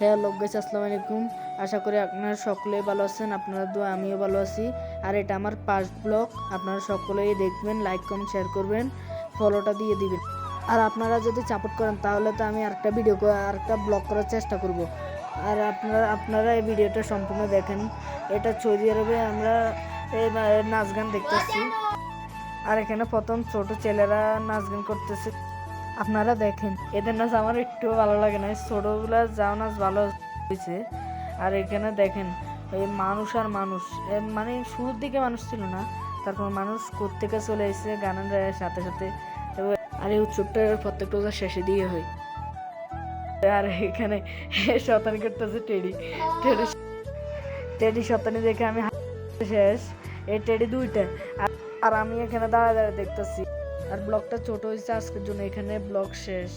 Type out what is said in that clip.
Hello guys, আসসালামু আলাইকুম। আশা করি আপনারা সকলেই ভালো আছেন। আপনারা দোয়া আমিও ভালো আছি। আর এটা আমার ফার্স্ট ব্লগ। আপনারা সকলেই দেখবেন, লাইক কমেন্ট শেয়ার করবেন, ফলোটা দিয়ে দিবেন। আর আপনারা যদি সাপোর্ট করেন তাহলে তো আমি আরেকটা ব্লগ করার চেষ্টা করব। আর আপনারা এই ভিডিওটা সম্পূর্ণ দেখেন। এটা সৌদি আরবে আমরা এই নাচ গান দেখতেছি। আর এখানে প্রথম ছোট ছেলেরা নাচ গান করতেছে, আপনারা দেখেন। এদের নাচ আমার একটু ভালো লাগে না, ছোটগুলা যাও নাচ ভালো হয়েছে। আর এখানে দেখেন এই মানুষ আর মানুষ, মানে শুরুর দিকে মানুষ ছিল না, তারপর মানুষ কোত্থেকে চলে এসেছে গানের সাথে সাথে। আর এই উৎসবটা প্রত্যেকটা শেষে দিয়ে হয়। আর এখানে শতানি করতেছে টেডি টেডি টেডি শতানি দেখে আমি শেষ। এই টেডি দুইটা, আর আমি এখানে দাঁড়ায় দাঁড়ায় দেখতেছি। আর ব্লগটা ছোট হয়েছে আজকের জন্য, এখানে ব্লগ শেষ।